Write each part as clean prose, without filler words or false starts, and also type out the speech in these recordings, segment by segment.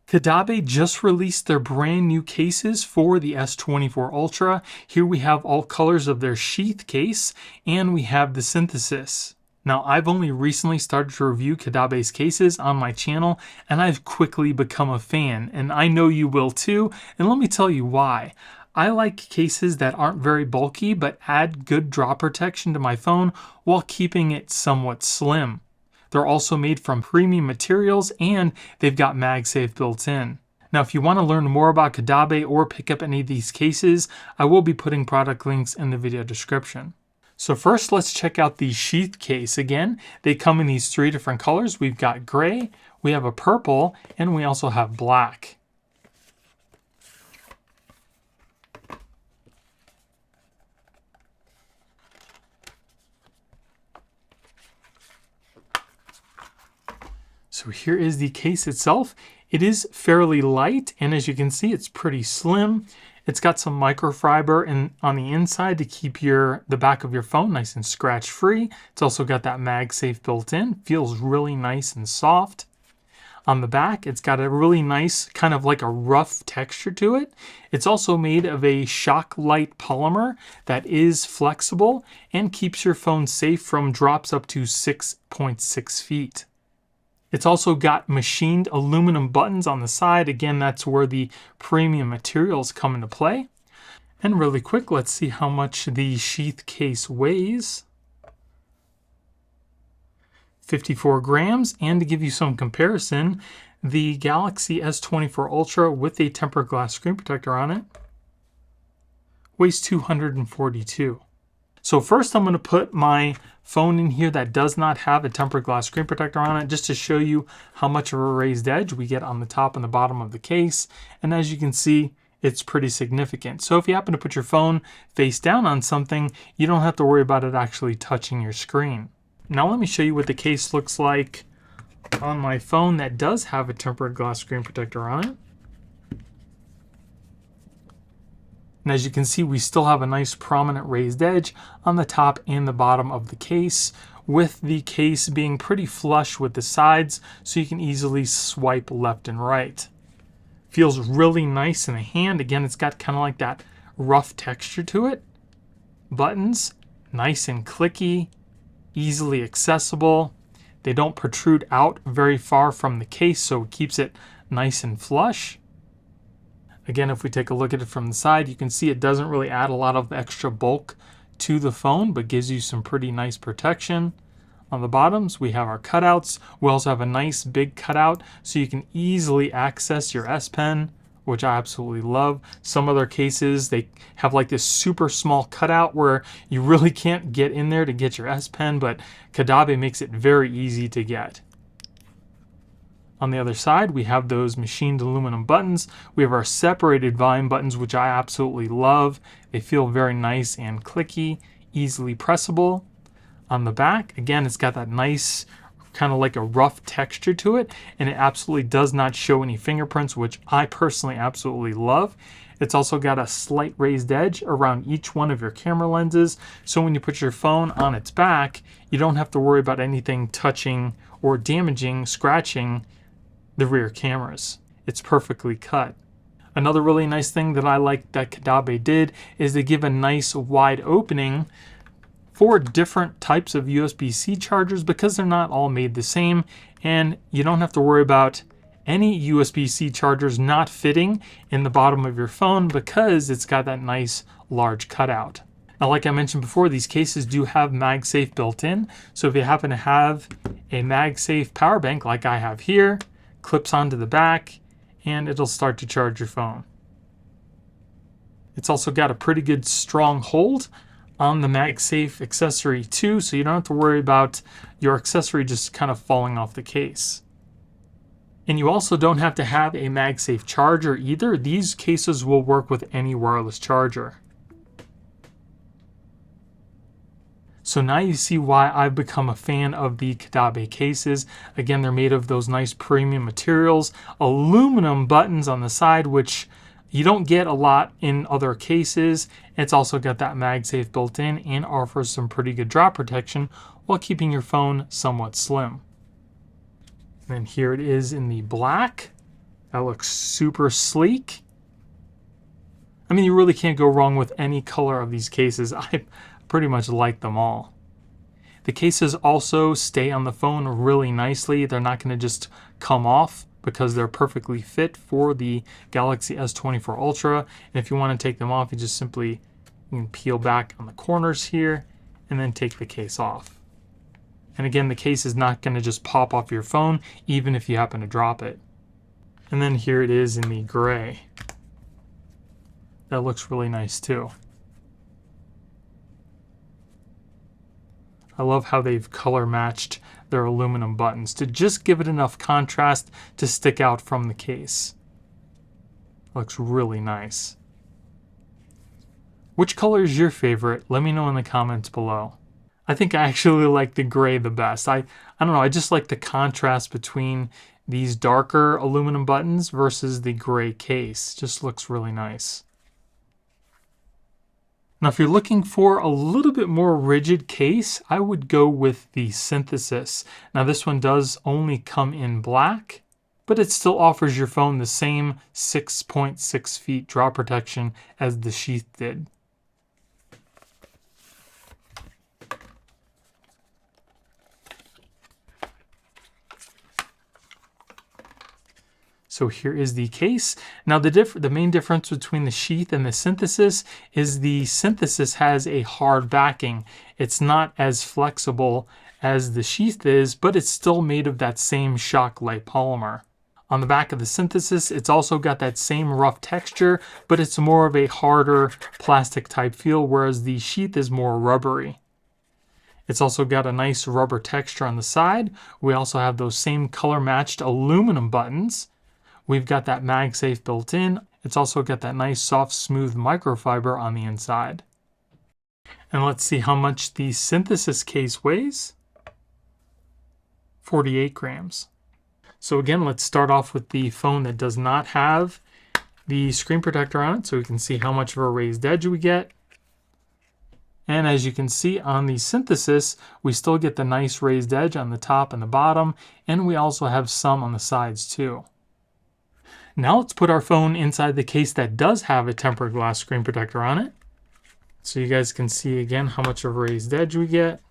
CAUDABE just released their brand new cases for the S24 Ultra. Here we have all colors of their sheath case, and we have the synthesis. Now, I've only recently started to review CAUDABE's cases on my channel, and I've quickly become a fan, and I know you will too, and let me tell you why. I like cases that aren't very bulky, but add good drop protection to my phone while keeping it somewhat slim. They're also made from premium materials, and they've got MagSafe built in. Now, if you want to learn more about CAUDABE or pick up any of these cases, I will be putting product links in the video description. So first, let's check out the sheath case. Again, they come in these 3 different colors. We've got gray, we have a purple, and we also have black. So here is the case itself. It is fairly light, and as you can see, it's pretty slim. It's got some microfiber on the inside to keep the back of your phone nice and scratch free. It's also got that MagSafe built in. Feels really nice and soft. On the back, it's got a really nice kind of like a rough texture to it. It's also made of a shock light polymer that is flexible and keeps your phone safe from drops up to 6.6 feet. It's also got machined aluminum buttons on the side. Again, that's where the premium materials come into play. And really quick, let's see how much the sheath case weighs. 54 grams. And to give you some comparison, the Galaxy S24 Ultra with a tempered glass screen protector on it weighs 242. So first I'm going to put my phone in here that does not have a tempered glass screen protector on it, just to show you how much of a raised edge we get on the top and the bottom of the case. And as you can see, it's pretty significant. So if you happen to put your phone face down on something, you don't have to worry about it actually touching your screen. Now let me show you what the case looks like on my phone that does have a tempered glass screen protector on it. And as you can see, we still have a nice prominent raised edge on the top and the bottom of the case, with the case being pretty flush with the sides, so you can easily swipe left and right. Feels really nice in the hand. Again, it's got kind of like that rough texture to it. Buttons, nice and clicky, easily accessible. They don't protrude out very far from the case, so it keeps it nice and flush. Again, if we take a look at it from the side, you can see it doesn't really add a lot of extra bulk to the phone, but gives you some pretty nice protection. On the bottoms, we have our cutouts. We also have a nice big cutout, so you can easily access your S Pen, which I absolutely love. Some other cases, they have like this super small cutout where you really can't get in there to get your S Pen, but CAUDABE makes it very easy to get. On the other side, we have those machined aluminum buttons. We have our separated volume buttons, which I absolutely love. They feel very nice and clicky, easily pressable. On the back, again, it's got that nice kind of like a rough texture to it, and it absolutely does not show any fingerprints, which I personally absolutely love. It's also got a slight raised edge around each one of your camera lenses, so when you put your phone on its back, you don't have to worry about anything touching or damaging, scratching the rear cameras. It's perfectly cut. Another really nice thing that I like that CAUDABE did is they give a nice wide opening for different types of USB-C chargers, because they're not all made the same, and you don't have to worry about any USB-C chargers not fitting in the bottom of your phone because it's got that nice large cutout. Now, like I mentioned before, these cases do have MagSafe built in, so if you happen to have a MagSafe power bank like I have here, clips onto the back and it'll start to charge your phone. It's also got a pretty good strong hold on the MagSafe accessory too, so you don't have to worry about your accessory just kind of falling off the case. And you also don't have to have a MagSafe charger either. These cases will work with any wireless charger. So now you see why I've become a fan of the CAUDABE cases. Again, they're made of those nice premium materials, aluminum buttons on the side, which you don't get a lot in other cases. It's also got that MagSafe built in and offers some pretty good drop protection while keeping your phone somewhat slim. And then here it is in the black. That looks super sleek. I mean, you really can't go wrong with any color of these cases. I pretty much like them all. The cases also stay on the phone really nicely. They're not going to just come off because they're perfectly fit for the Galaxy S24 Ultra. And if you want to take them off, you just simply you can peel back on the corners here and then take the case off. And again, the case is not going to just pop off your phone, even if you happen to drop it. And then here it is in the gray. That looks really nice too. I love how they've color matched their aluminum buttons to just give it enough contrast to stick out from the case. Looks really nice. Which color is your favorite? Let me know in the comments below. I think I actually like the gray the best. I don't know, I just like the contrast between these darker aluminum buttons versus the gray case. Just looks really nice. Now, if you're looking for a little bit more rigid case, I would go with the Synthesis. Now, this one does only come in black, but it still offers your phone the same 6.6 feet drop protection as the Sheath did. So here is the case. Now the main difference between the Sheath and the Synthesis is the Synthesis has a hard backing. It's not as flexible as the Sheath is, but it's still made of that same Shock-Lite polymer. On the back of the Synthesis, it's also got that same rough texture, but it's more of a harder plastic type feel, whereas the Sheath is more rubbery. It's also got a nice rubber texture on the side. We also have those same color matched aluminum buttons. We've got that MagSafe built in. It's also got that nice soft smooth microfiber on the inside. And let's see how much the Synthesis case weighs. 48 grams. So again, let's start off with the phone that does not have the screen protector on it, so we can see how much of a raised edge we get. And as you can see on the Synthesis, we still get the nice raised edge on the top and the bottom, and we also have some on the sides too. Now let's put our phone inside the case that does have a tempered glass screen protector on it. So you guys can see again how much of a raised edge we get.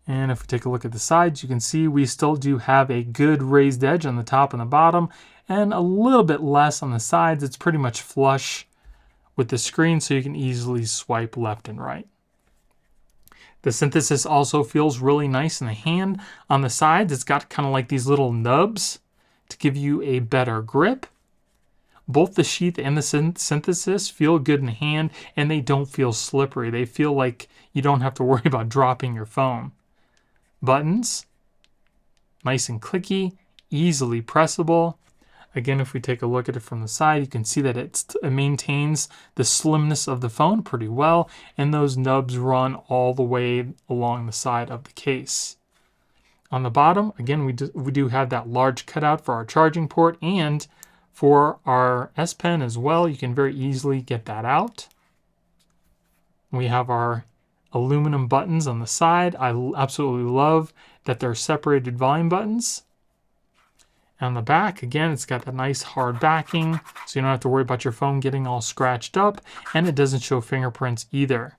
And if we take a look at the sides, you can see we still do have a good raised edge on the top and the bottom, and a little bit less on the sides. It's pretty much flush with the screen, so you can easily swipe left and right. The Synthesis also feels really nice in the hand. On the sides, it's got kind of like these little nubs to give you a better grip. Both the Sheath and the Synthesis feel good in the hand, and they don't feel slippery. They feel like you don't have to worry about dropping your phone. Buttons, nice and clicky, easily pressable. Again, if we take a look at it from the side, you can see that it maintains the slimness of the phone pretty well, and those nubs run all the way along the side of the case. On the bottom, again, we do have that large cutout for our charging port, and for our S Pen as well. You can very easily get that out. We have our aluminum buttons on the side. I absolutely love that they're separated volume buttons. On the back, again, it's got that nice hard backing, so you don't have to worry about your phone getting all scratched up, and it doesn't show fingerprints either.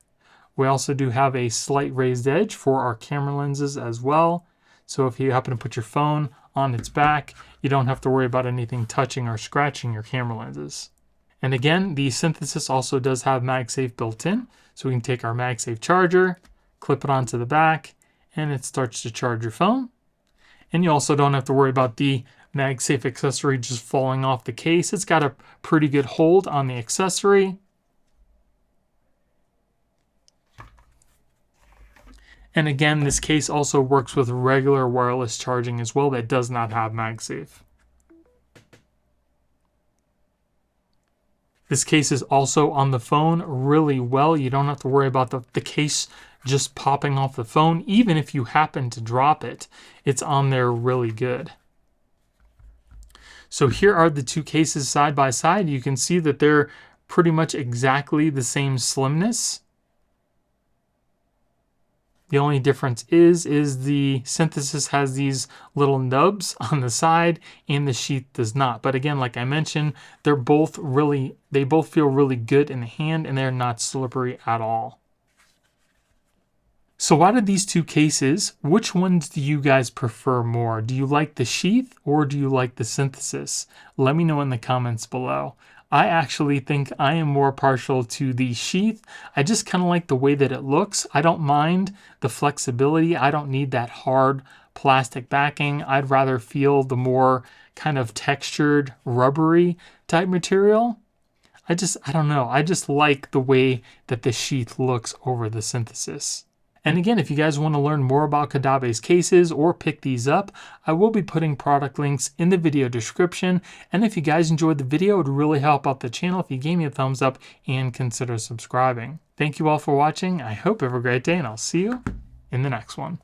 We also do have a slight raised edge for our camera lenses as well. So if you happen to put your phone on its back, you don't have to worry about anything touching or scratching your camera lenses. And again, the Synthesis also does have MagSafe built in. So we can take our MagSafe charger, clip it onto the back, and it starts to charge your phone. And you also don't have to worry about the MagSafe accessory just falling off the case. It's got a pretty good hold on the accessory. And again, this case also works with regular wireless charging as well that does not have MagSafe. This case is also on the phone really well. You don't have to worry about the case just popping off the phone. Even if you happen to drop it, it's on there really good. So here are the two cases side by side. You can see that they're pretty much exactly the same slimness. The only difference is the Synthesis has these little nubs on the side and the Sheath does not. But again, like I mentioned, they both feel really good in the hand and they're not slippery at all. So out of these two cases, which ones do you guys prefer more? Do you like the Sheath or do you like the Synthesis? Let me know in the comments below. I actually think I am more partial to the Sheath. I just kind of like the way that it looks. I don't mind the flexibility. I don't need that hard plastic backing. I'd rather feel the more kind of textured, rubbery type material. I don't know. I just like the way that the Sheath looks over the Synthesis. And again, if you guys want to learn more about CAUDABE's cases or pick these up, I will be putting product links in the video description. And if you guys enjoyed the video, it would really help out the channel if you gave me a thumbs up and consider subscribing. Thank you all for watching. I hope you have a great day and I'll see you in the next one.